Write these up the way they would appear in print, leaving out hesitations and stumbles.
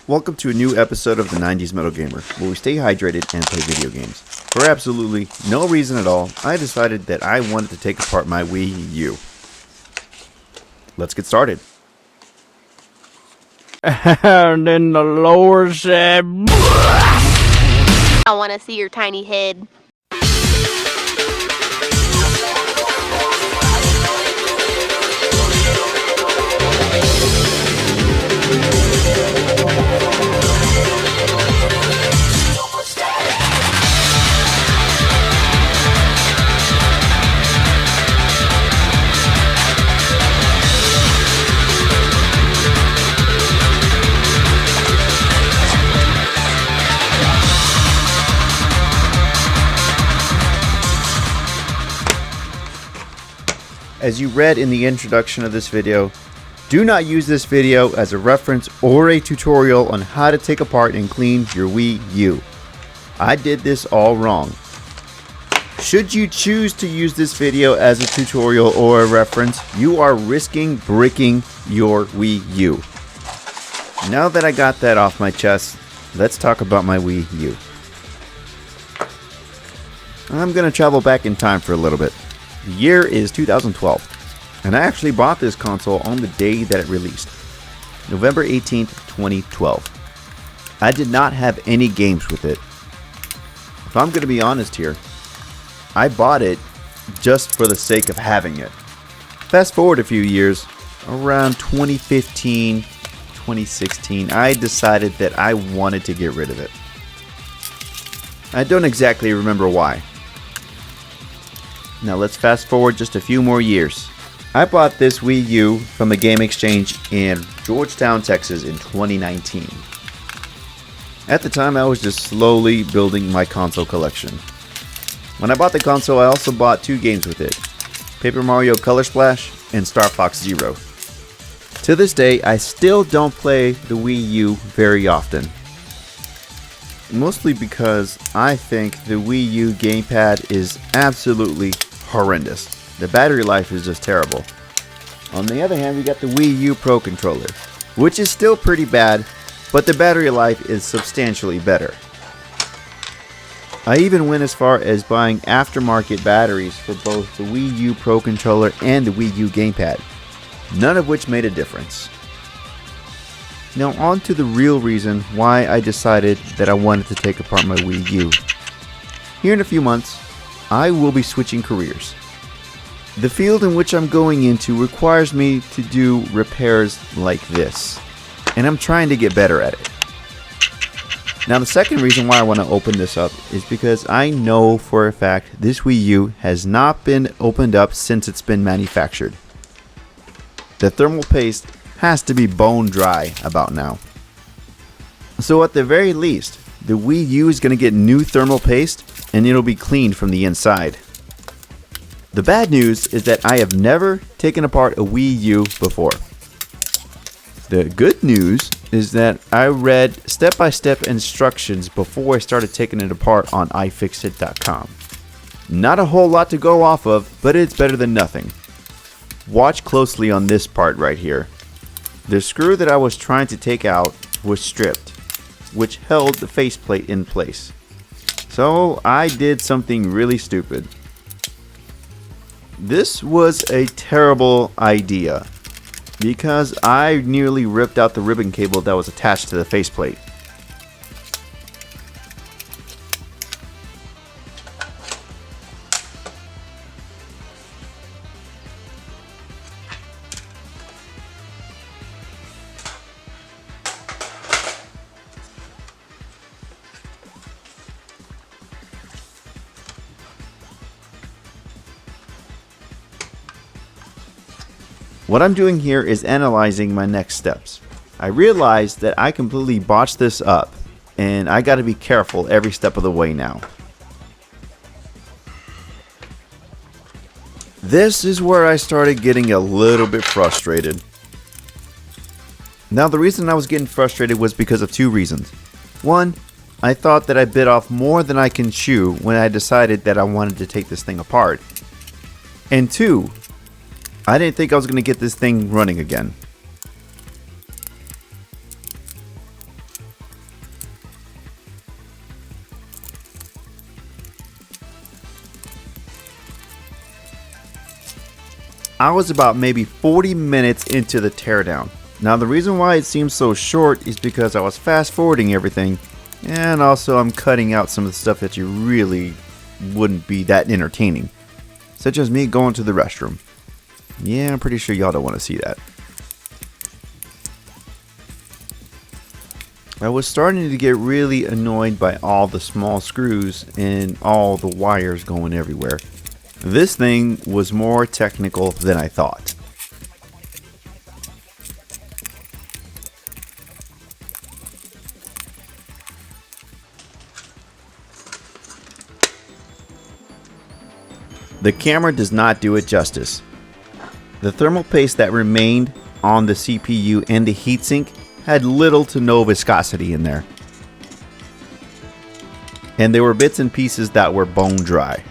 Welcome to a new episode of the 90s Metal Gamer, where we stay hydrated and play video games. For absolutely no reason at all, I decided that I wanted to take apart my Wii U. Let's get started. And then the Lord said, I want to see your tiny head. As you read in the introduction of this video, do not use this video as a reference or a tutorial on how to take apart and clean your Wii U. I did this all wrong. Should you choose to use this video as a tutorial or a reference, you are risking bricking your Wii U. Now that I got that off my chest, let's talk about my Wii U. I'm going to travel back in time for a little bit. The year is 2012, and I actually bought this console on the day that it released, November 18th, 2012. I did not have any games with it. If I'm going to be honest here, I bought it just for the sake of having it. Fast forward a few years, around 2015, 2016, I decided that I wanted to get rid of it. I don't exactly remember why. Now let's fast forward just a few more years. I bought this Wii U from the Game Exchange in Georgetown, Texas in 2019. At the time, I was just slowly building my console collection. When I bought the console, I also bought two games with it, Paper Mario Color Splash and Star Fox Zero. To this day, I still don't play the Wii U very often. Mostly because I think the Wii U gamepad is absolutely horrendous. The battery life is just terrible. On the other hand, we got the Wii U Pro controller, which is still pretty bad, but the battery life is substantially better. I even went as far as buying aftermarket batteries for both the Wii U Pro controller and the Wii U gamepad, none of which made a difference. Now on to the real reason why I decided that I wanted to take apart my Wii U. Here in a few months, I will be switching careers. The field in which I'm going into requires me to do repairs like this, and I'm trying to get better at it. Now the second reason why I want to open this up is because I know for a fact this Wii U has not been opened up since it's been manufactured. The thermal paste has to be bone dry about now. So at the very least, the Wii U is going to get new thermal paste and it'll be cleaned from the inside. The bad news is that I have never taken apart a Wii U before. The good news is that I read step-by-step instructions before I started taking it apart on iFixit.com. Not a whole lot to go off of, but it's better than nothing. Watch closely on this part right here. The screw that I was trying to take out was stripped, which held the faceplate in place. So I did something really stupid. This was a terrible idea because I nearly ripped out the ribbon cable that was attached to the faceplate. What I'm doing here is analyzing my next steps. I realized that I completely botched this up, and I gotta be careful every step of the way now. This is where I started getting a little bit frustrated. Now the reason I was getting frustrated was because of two reasons. One, I thought that I bit off more than I can chew when I decided that I wanted to take this thing apart. And two, I didn't think I was going to get this thing running again. I was about maybe 40 minutes into the teardown. Now the reason why it seems so short is because I was fast forwarding everything, and also I'm cutting out some of the stuff that you really wouldn't be that entertaining, such as me going to the restroom. Yeah, I'm pretty sure y'all don't want to see that. I was starting to get really annoyed by all the small screws and all the wires going everywhere. This thing was more technical than I thought. The camera does not do it justice. The thermal paste that remained on the CPU and the heatsink had little to no viscosity in there. And there were bits and pieces that were bone dry.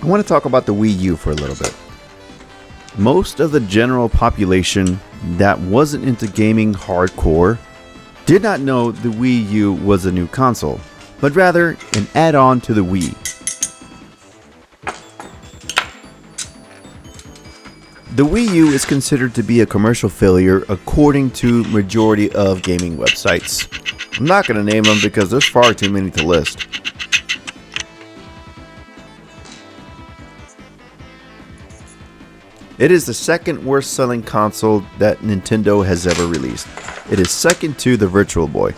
I want to talk about the Wii U for a little bit. Most of the general population that wasn't into gaming hardcore did not know the Wii U was a new console, but rather an add-on to the Wii. The Wii U is considered to be a commercial failure according to majority of gaming websites. I'm not going to name them because there's far too many to list. It is the second worst selling console that Nintendo has ever released. It is second to the Virtual Boy.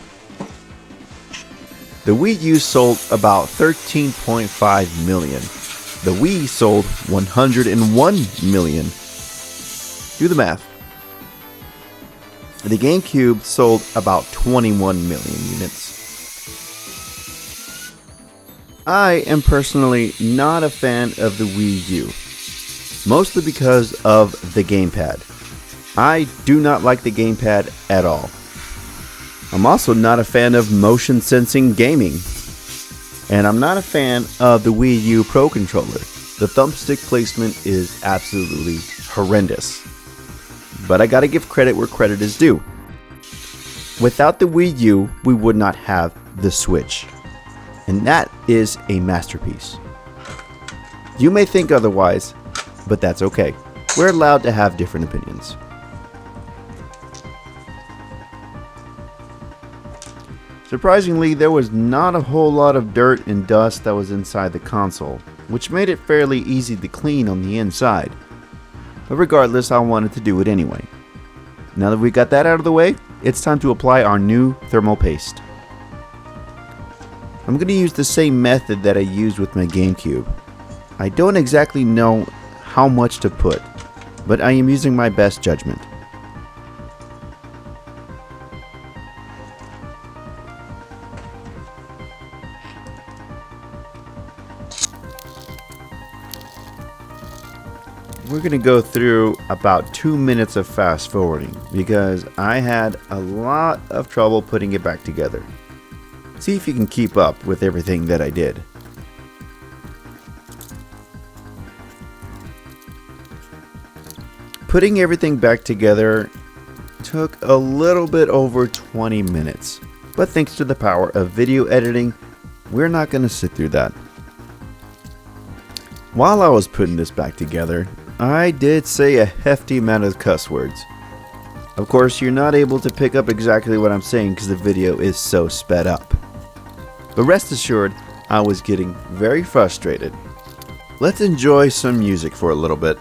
The Wii U sold about 13.5 million. The Wii sold 101 million. Do the math. The GameCube sold about 21 million units. I am personally not a fan of the Wii U. Mostly because of the gamepad. I do not like the gamepad at all. I'm also not a fan of motion sensing gaming. And I'm not a fan of the Wii U Pro Controller. The thumbstick placement is absolutely horrendous. But I gotta give credit where credit is due. Without the Wii U, we would not have the Switch. And that is a masterpiece. You may think otherwise, but that's okay. We're allowed to have different opinions. Surprisingly, there was not a whole lot of dirt and dust that was inside the console, which made it fairly easy to clean on the inside. But regardless, I wanted to do it anyway. Now that we got that out of the way, it's time to apply our new thermal paste. I'm going to use the same method that I used with my GameCube. I don't exactly know how much to put, but I am using my best judgment. We're going to go through about 2 minutes of fast forwarding because I had a lot of trouble putting it back together. See if you can keep up with everything that I did. Putting everything back together took a little bit over 20 minutes, but thanks to the power of video editing, we're not going to sit through that. While I was putting this back together, I did say a hefty amount of cuss words. Of course, you're not able to pick up exactly what I'm saying because the video is so sped up. But rest assured, I was getting very frustrated. Let's enjoy some music for a little bit.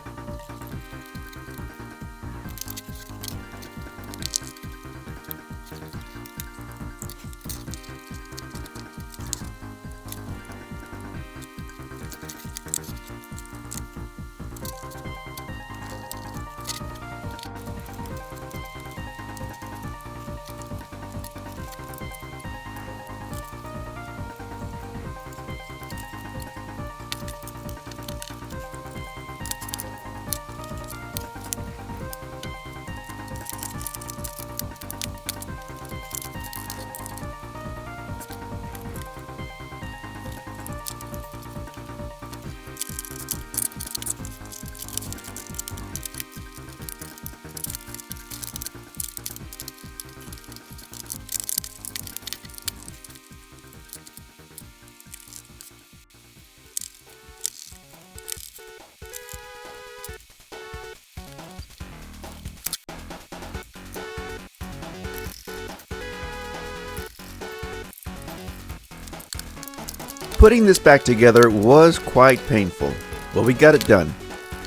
Putting this back together was quite painful, but we got it done.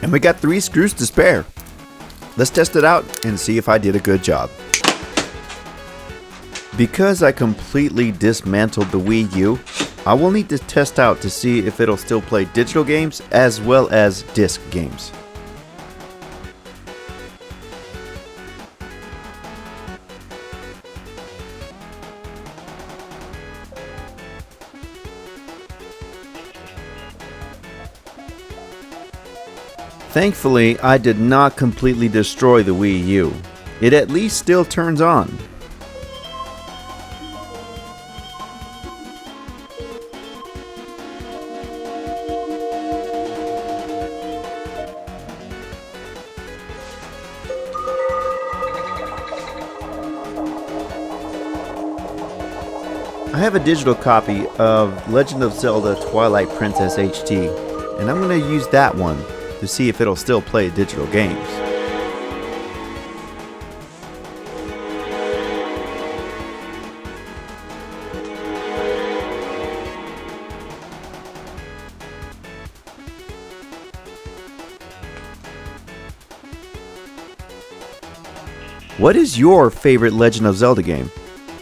And we got 3 screws to spare. Let's test it out and see if I did a good job. Because I completely dismantled the Wii U, I will need to test out to see if it'll still play digital games as well as disc games. Thankfully, I did not completely destroy the Wii U. It at least still turns on. I have a digital copy of Legend of Zelda Twilight Princess HD, and I'm going to use that one to see if it'll still play digital games. What is your favorite Legend of Zelda game?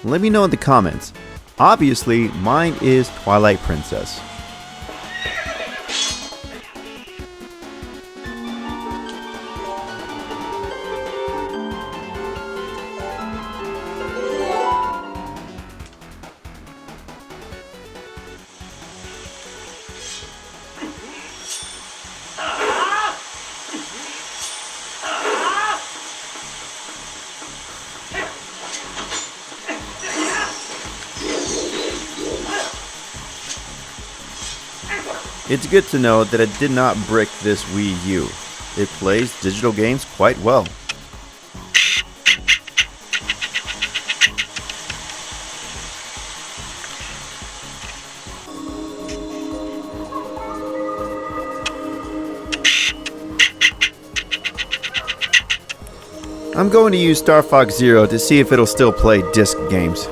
Let me know in the comments. Obviously, mine is Twilight Princess. It's good to know that I did not brick this Wii U. It plays digital games quite well. I'm going to use Star Fox Zero to see if it'll still play disc games.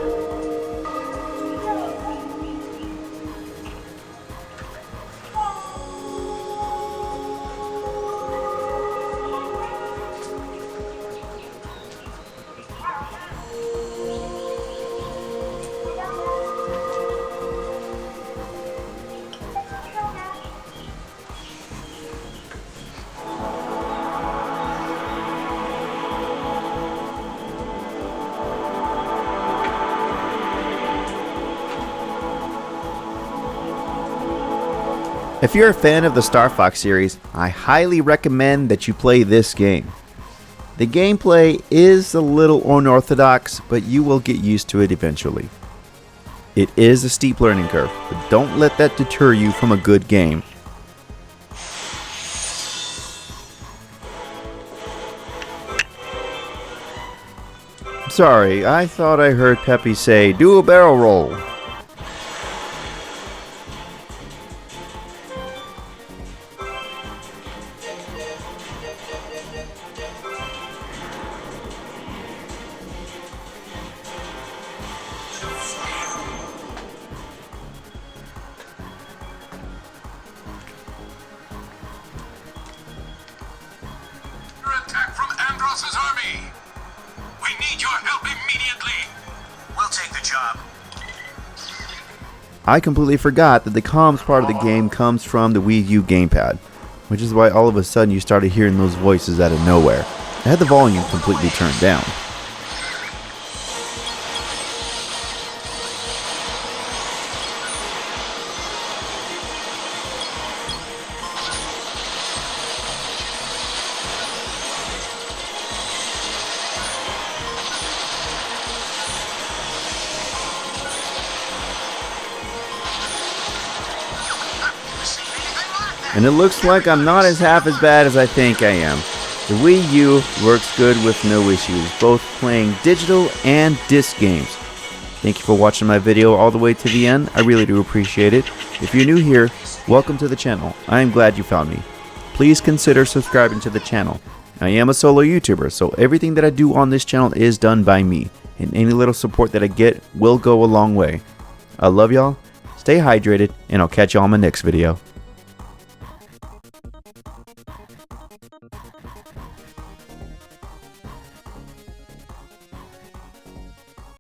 If you're a fan of the Star Fox series, I highly recommend that you play this game. The gameplay is a little unorthodox, but you will get used to it eventually. It is a steep learning curve, but don't let that deter you from a good game. Sorry, I thought I heard Peppy say, "Do a barrel roll." Army! We need your help immediately! We'll take the job. I completely forgot that the comms part of the game comes from the Wii U gamepad, which is why all of a sudden you started hearing those voices out of nowhere. I had the volume completely turned down. And it looks like I'm not as half as bad as I think I am. The Wii U works good with no issues, both playing digital and disc games. Thank you for watching my video all the way to the end. I really do appreciate it. If you're new here, welcome to the channel. I am glad you found me. Please consider subscribing to the channel. I am a solo YouTuber, so everything that I do on this channel is done by me, and any little support that I get will go a long way. I love y'all. stay hydrated, and I'll catch you on my next video.